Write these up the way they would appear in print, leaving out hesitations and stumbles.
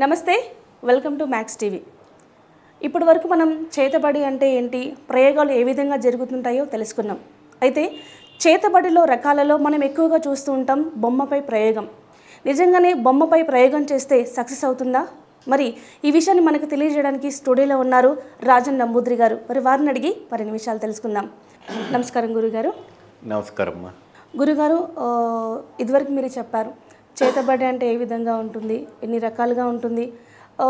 నమస్తే, welcome to max TV. ఇప్పటి వరకు మనం చేతబడి అంటే ఏంటి, ప్రయోగాలు ఏ విధంగా జరుగుతుంటాయో తెలుసుకున్నాం. అయితే చేతబడిలో రకాలలో మనం ఎక్కువగా చూస్తూ ఉంటాం బొమ్మపై ప్రయోగం. నిజంగానే బొమ్మపై ప్రయోగం చేస్తే సక్సెస్ అవుతుందా? మరి ఈ విషయాన్ని మనకు తెలియజేయడానికి స్టూడియోలో ఉన్నారు రాజన్ నంబూద్రి గారు. మరి వారిని అడిగి మరిన్ని విషయాలు తెలుసుకుందాం. నమస్కారం గురుగారు. నమస్కారం గురుగారు, ఇదివరకు మీరు చెప్పారు చేతబడి అంటే ఏ విధంగా ఉంటుంది, ఎన్ని రకాలుగా ఉంటుంది,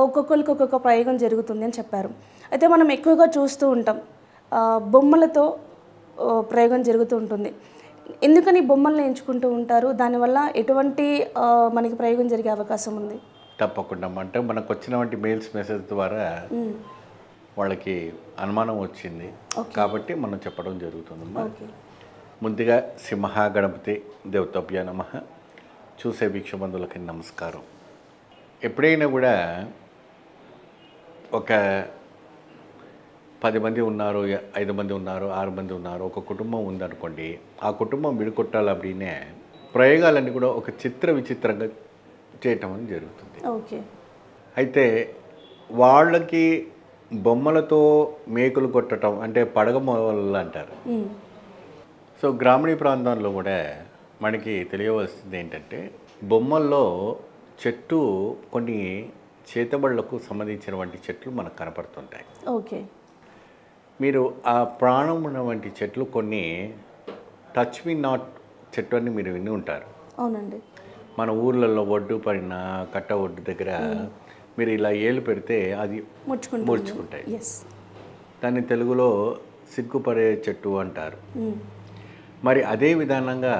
ఒక్కొక్కరికి ఒక్కొక్క ప్రయోగం జరుగుతుంది అని చెప్పారు. అయితే మనం ఎక్కువగా చూస్తూ ఉంటాం బొమ్మలతో ప్రయోగం జరుగుతూ ఉంటుంది. ఎందుకని బొమ్మలను ఎంచుకుంటూ ఉంటారు? దానివల్ల ఎటువంటి మనకి ప్రయోగం జరిగే అవకాశం ఉంది? తప్పకుండా. అంటే మనకు వచ్చినటువంటి మెయిల్స్ మెసేజ్ ద్వారా వాళ్ళకి అనుమానం వచ్చింది కాబట్టి మనం చెప్పడం జరుగుతుందమ్మా. ముందుగా సింహ గణపతి దేవతాభ్య నమః. చూసే వీక్షబంధువులకి నమస్కారం. ఎప్పుడైనా కూడా ఒక 10 మంది ఉన్నారు, 5 మంది ఉన్నారు, 6 మంది ఉన్నారు, ఒక కుటుంబం ఉందనుకోండి. ఆ కుటుంబం విడికొట్టాలి అప్పుడే ప్రయోగాలన్నీ కూడా ఒక విచిత్రంగా చేయటం అని జరుగుతుంది. ఓకే. అయితే వాళ్ళకి బొమ్మలతో మేకులు కొట్టడం అంటే పడగమొలలు అంటారు. సో గ్రామీణ ప్రాంతాల్లో కూడా మనకి తెలియవలసింది ఏంటంటే బొమ్మల్లో చెట్టు కొన్ని చేతబడులకు సంబంధించినటువంటి చెట్లు మనకు కనపడుతుంటాయి. ఓకే. మీరు ఆ ప్రాణం ఉన్నటువంటి చెట్లు కొన్ని టచ్ మీ నాట్ చెట్టు అని మీరు విని ఉంటారు. అవునండి. మన ఊర్లలో ఒడ్డు పడిన కట్ట ఒడ్డు దగ్గర మీరు ఇలా ఏలు పెడితే అది ముడుచుకుంటాయి. దాన్ని తెలుగులో సిగ్గుపడే చెట్టు అంటారు. మరి అదే విధానంగా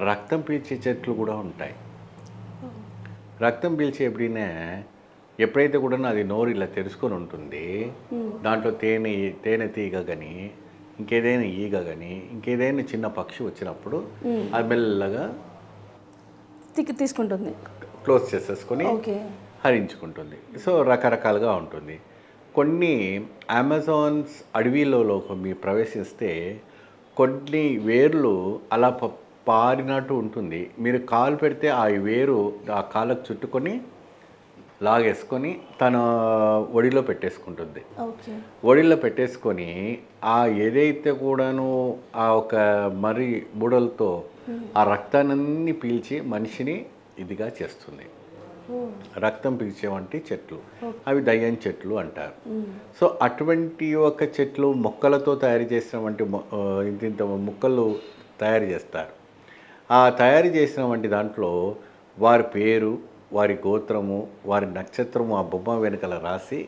రక్తం పీల్చే చెట్లు కూడా ఉంటాయి. రక్తం పీల్చే ఎప్పుడైతే కూడా అది నోరు ఇలా తెరుచుకొని ఉంటుంది, దాంట్లో తేనె తీగ కానీ ఇంకేదైనా ఈగ కానీ ఇంకేదైనా చిన్న పక్షి వచ్చినప్పుడు అది మెల్లగా తీసుకుంటుంది, క్లోజ్ చేసేసుకొని హరించుకుంటుంది. సో రకరకాలుగా ఉంటుంది. కొన్ని అమెజాన్స్ అడవిలో మీరు ప్రవేశిస్తే కొన్ని వేర్లు అలా పారినట్టు ఉంటుంది. మీరు కాలు పెడితే ఆ వేరు ఆ కాళ్ళకు చుట్టుకొని లాగేసుకొని తన ఒడిలో పెట్టేసుకుంటుంది. ఒడిలో పెట్టేసుకొని ఆ ఏదైతే కూడాను ఆ ఒక మరి బుడలతో ఆ రక్తాన్ని పీల్చి మనిషిని ఇదిగా చేస్తుంది. రక్తం పీల్చేవంటి చెట్లు అవి దయ్యం చెట్లు అంటారు. సో అటువంటి ఒక చెట్లు మొక్కలతో తయారు చేసినటువంటి ఇంత ముక్కలు తయారు చేస్తారు. ఆ తయారు చేసినటువంటి దాంట్లో వారి పేరు, వారి గోత్రము, వారి నక్షత్రము ఆ బొమ్మ వెనుకల రాసి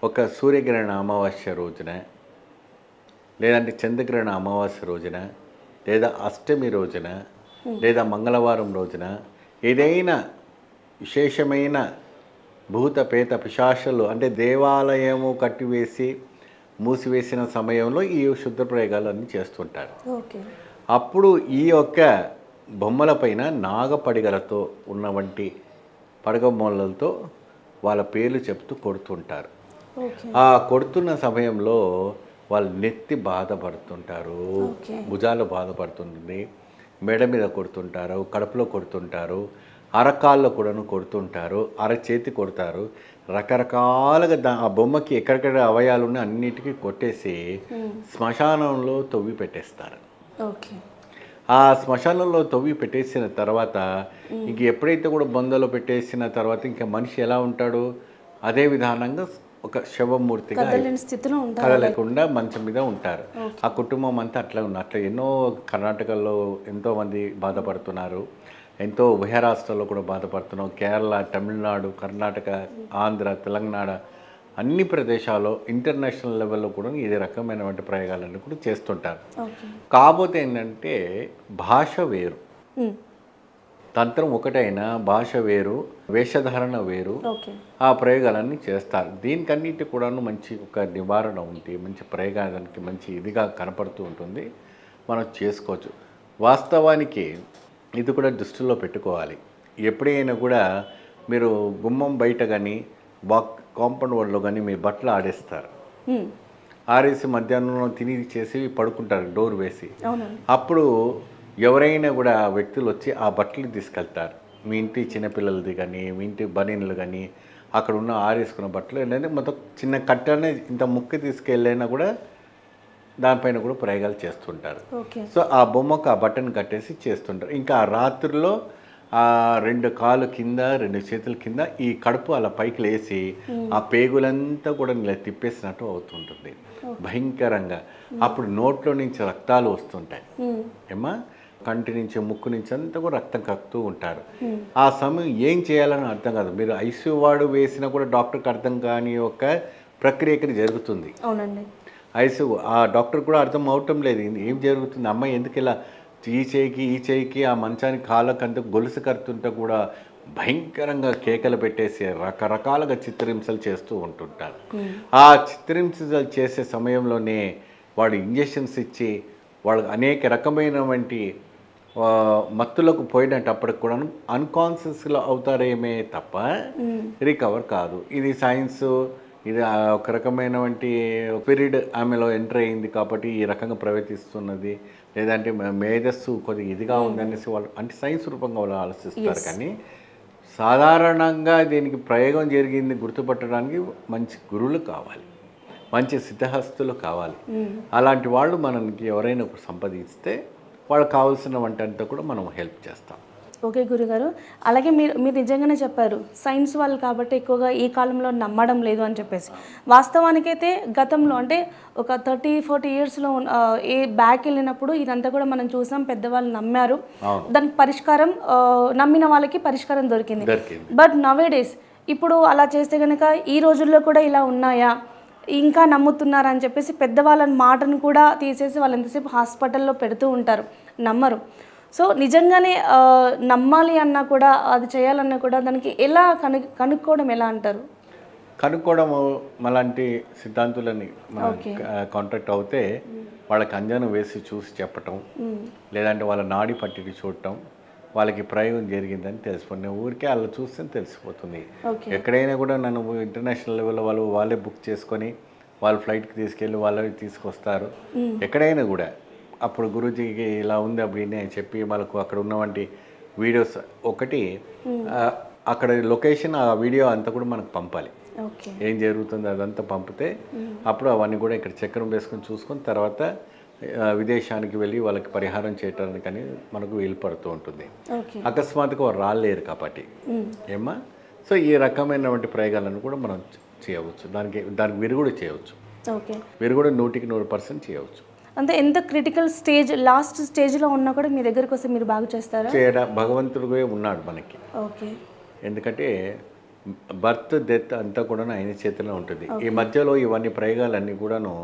ఒక సూర్యగ్రహణ అమావాస్య రోజున, లేదంటే చంద్రగ్రహణ అమావాస్య రోజున, లేదా అష్టమి రోజున, లేదా మంగళవారం రోజున ఏదైనా విశేషమైన భూత పేత పిశాచాలు అంటే దేవాలయము కట్టివేసి మూసివేసిన సమయంలో ఈ శుద్ధ ప్రయోగాలు అన్నీ చేస్తుంటారు. అప్పుడు ఈ యొక్క బొమ్మల పైన నాగపడిగలతో ఉన్నవంటి పడగమొలలతో వాళ్ళ పేర్లు చెప్తూ కొడుతుంటారు. ఆ కొడుతున్న సమయంలో వాళ్ళు నెత్తి బాధపడుతుంటారు, భుజాలు బాధపడుతుంది, మెడ మీద కొడుతుంటారు, కడుపులో కొడుతుంటారు, అరకాల్లో కూడాను కొడుతుంటారు, అరచేతి కొడతారు. రకరకాలుగా ఆ బొమ్మకి ఎక్కడెక్కడ అవయాలు ఉన్నాయి అన్నిటికీ కొట్టేసి శ్మశానంలో తవ్వి పెట్టేస్తారు. ఆ శ్మశానంలో తవ్వి పెట్టేసిన తర్వాత ఇంక ఎప్పుడైతే కూడా బొందలో పెట్టేసిన తర్వాత ఇంకా మనిషి ఎలా ఉంటాడు, అదే విధానంగా ఒక శవమూర్తిగా కదలకుండా మంచం మీద ఉంటారు. ఆ కుటుంబం అంతా అట్లా ఉంది. అట్లా ఎన్నో కర్ణాటకలో ఎంతోమంది బాధపడుతున్నారు, ఎంతో ఉభయ రాష్ట్రాల్లో కూడా బాధపడుతున్నాం. కేరళ, తమిళనాడు, కర్ణాటక, ఆంధ్ర, తెలంగాణ అన్ని ప్రదేశాల్లో ఇంటర్నేషనల్ లెవెల్లో కూడా ఇదే రకమైనటువంటి ప్రయోగాలన్నీ కూడా చేస్తుంటారు. కాకపోతే ఏంటంటే భాష వేరు, తంత్రం ఒకటైనా భాష వేరు, వేషధారణ వేరు. ఆ ప్రయోగాలన్నీ చేస్తారు. దీనికన్నిటి కూడాను మంచి ఒక నివారణ ఉంది, మంచి ప్రయోగానికి మంచి ఇదిగా కనపడుతూ ఉంటుంది, మనం చేసుకోవచ్చు. వాస్తవానికి ఇది కూడా దృష్టిలో పెట్టుకోవాలి. ఎప్పుడైనా కూడా మీరు గుమ్మం బయట కానీ కాంపౌండ్ వాల్లో కానీ మీ బట్టలు ఆడేస్తారు. ఆరేసి మధ్యాహ్నం తిని చేసి పడుకుంటారు డోర్ వేసి. అప్పుడు ఎవరైనా కూడా వ్యక్తులు వచ్చి ఆ బట్టలు తీసుకెళ్తారు. మీ ఇంటి చిన్నపిల్లలది కానీ మీ ఇంటి బనీన్లు కానీ అక్కడ ఉన్న ఆరేసుకున్న బట్టలు ఏంటంటే మొత్తం చిన్న కట్టనే ఇంత ముక్కు తీసుకెళ్ళైనా కూడా దానిపైన కూడా ప్రయోగాలు చేస్తుంటారు. సో ఆ బొమ్మకు ఆ బట్టను కట్టేసి చేస్తుంటారు. ఇంకా ఆ రాత్రిలో ఆ 2 కాళ్ళు కింద 2 చేతుల కింద ఈ కడుపు అలా పైకి లేసి ఆ పేగులంతా కూడా ఇలా తిప్పేసినట్టు అవుతుంటుంది భయంకరంగా. అప్పుడు నోట్లో నుంచి రక్తాలు వస్తుంటాయి ఏమా, కంటి నుంచి ముక్కు నుంచి అంతా కూడా రక్తం కక్కుతూ ఉంటారు. ఆ సమయం ఏం చేయాలని అర్థం కాదు. మీరు ఐసీయూ వాడు వేసినా కూడా డాక్టర్కి అర్థం కాని ఒక ప్రక్రియ ఇక్కడ జరుగుతుంది. అవునండి. ఐసీయూ ఆ డాక్టర్ కూడా అర్థం అవటం లేదు ఏం జరుగుతుంది, అమ్మాయి ఎందుకు ఇలా ఈ చేయికి ఆ మంచానికి కాళ్ళకంతా గొలుసు కడుతుంటే కూడా భయంకరంగా కేకలు పెట్టేసి రకరకాలుగా చిత్రహింసలు చేస్తూ ఉంటుంటారు. ఆ చిత్రహింసలు చేసే సమయంలోనే వాడు ఇంజెక్షన్స్ ఇచ్చి వాళ్ళకి అనేక రకమైనటువంటి మత్తులకు పోయినప్పటికి కూడా అన్కాన్షియస్లో అవుతారేమే తప్ప రికవర్ కాదు. ఇది సైన్స్, ఇది ఒక రకమైనటువంటి పీరియడ్ ఆమెలో ఎంటర్ అయింది కాబట్టి ఈ రకంగా ప్రవర్తిస్తున్నది, లేదంటే మేధస్సు కొద్దిగా ఇదిగా ఉందనేసి వాళ్ళు అంటే సైన్స్ రూపంగా వాళ్ళు ఆలోచిస్తారు. కానీ సాధారణంగా దీనికి ప్రయోగం జరిగింది గుర్తుపట్టడానికి మంచి గురువులు కావాలి, మంచి సిద్ధహస్తులు కావాలి. అలాంటి వాళ్ళు మనకి ఎవరైనా సంపాదిస్తే వాళ్ళకి కావాల్సిన వంటంతా కూడా మనం హెల్ప్ చేస్తాం. ఓకే గురుగారు, అలాగే మీరు నిజంగానే చెప్పారు సైన్స్ వాళ్ళు కాబట్టి ఎక్కువగా ఈ కాలంలో నమ్మడం లేదు అని చెప్పేసి. వాస్తవానికైతే గతంలో అంటే ఒక 30-40 ఇయర్స్లో ఏ బ్యాక్ వెళ్ళినప్పుడు ఇదంతా కూడా మనం చూసాం, పెద్దవాళ్ళు నమ్మారు, దానికి పరిష్కారం నమ్మిన వాళ్ళకి పరిష్కారం దొరికింది. బట్ నవేడేస్ ఇప్పుడు అలా చేస్తే కనుక ఈ రోజుల్లో కూడా ఇలా ఉన్నాయా, ఇంకా నమ్ముతున్నారా అని చెప్పేసి పెద్దవాళ్ళ మాటను కూడా తీసేసి వాళ్ళు ఎంతసేపు హాస్పిటల్లో పెడుతూ ఉంటారు, నమ్మరు. సో నిజంగానే నమ్మాలి అన్నా కూడా అది చేయాలన్నా కూడా దానికి ఎలా కనుక్కోవడం ఎలా అంటారు? కనుక్కోవడం అలాంటి సిద్ధాంతులని కాంటాక్ట్ అవుతే వాళ్ళకి అంజనం వేసి చూసి చెప్పటం, లేదంటే వాళ్ళ నాడి పట్టిని చూడటం, వాళ్ళకి ప్రయోగం జరిగిందని తెలిసిపోతుంది. ఊరికే అలా చూస్తే తెలిసిపోతుంది. ఎక్కడైనా కూడా నన్ను ఇంటర్నేషనల్ లెవెల్లో వాళ్ళే బుక్ చేసుకొని వాళ్ళ ఫ్లైట్కి తీసుకెళ్ళి వాళ్ళని తీసుకొస్తారు. ఎక్కడైనా కూడా అప్పుడు గురూజీకి ఇలా ఉంది அப்படின்னு చెప్పి వాళ్ళకు అక్కడ ఉన్నవంటి వీడియోస్ ఒకటి అక్కడ లొకేషన్ ఆ వీడియో అంతా కూడా మనకు పంపాలి. ఏం జరుగుతుందో అదంతా పంపితే అప్పుడు అవన్నీ కూడా ఇక్కడ చక్రం వేసుకొని చూసుకొని తర్వాత విదేశానికి వెళ్ళి వాళ్ళకి పరిహారం చేయటానికి అని మనకు వీలు పడుతూ ఉంటుంది. అకస్మాత్తుగా వారు రాలేరు కాబట్టి ఏమా. సో ఈ రకమైనటువంటి ప్రయోగాలను కూడా మనం చేయవచ్చు. దానికి వీరు కూడా చేయవచ్చు. వీరు కూడా 100% చేయవచ్చు. అంటే ఎంత క్రిటికల్ స్టేజ్ లాస్ట్ స్టేజ్లో ఉన్నా కూడా మీ దగ్గరకు వస్తే మీరు బాగా చేస్తారా? భగవంతుడిగా ఉన్నాడు మనకి. ఎందుకంటే బర్త్ డెత్ అంతా కూడా ఆయన చేతిలో ఉంటుంది. ఈ మధ్యలో ఇవన్నీ ప్రయోగాలన్నీ కూడాను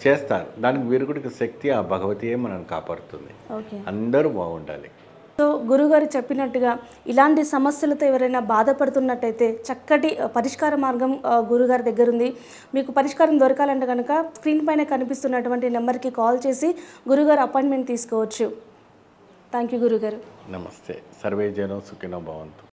చేస్తారు. దానికి వీరుడికి శక్తి ఆ భగవతియే మనల్ని కాపాడుతుంది. అందరూ బాగుండాలి. సో గురుగారు చెప్పినట్టుగా ఇలాంటి సమస్యలతో ఎవరైనా బాధపడుతున్నట్టయితే చక్కటి పరిష్కార మార్గం గురుగారి దగ్గర ఉంది. మీకు పరిష్కారం దొరకాలంటే కనుక స్క్రీన్ పైన కనిపిస్తున్నటువంటి నెంబర్కి కాల్ చేసి గురుగారు అపాయింట్మెంట్ తీసుకోవచ్చు. థ్యాంక్ యూ గురుగారు. నమస్తే. సర్వే జనం సుఖినో భవంతు.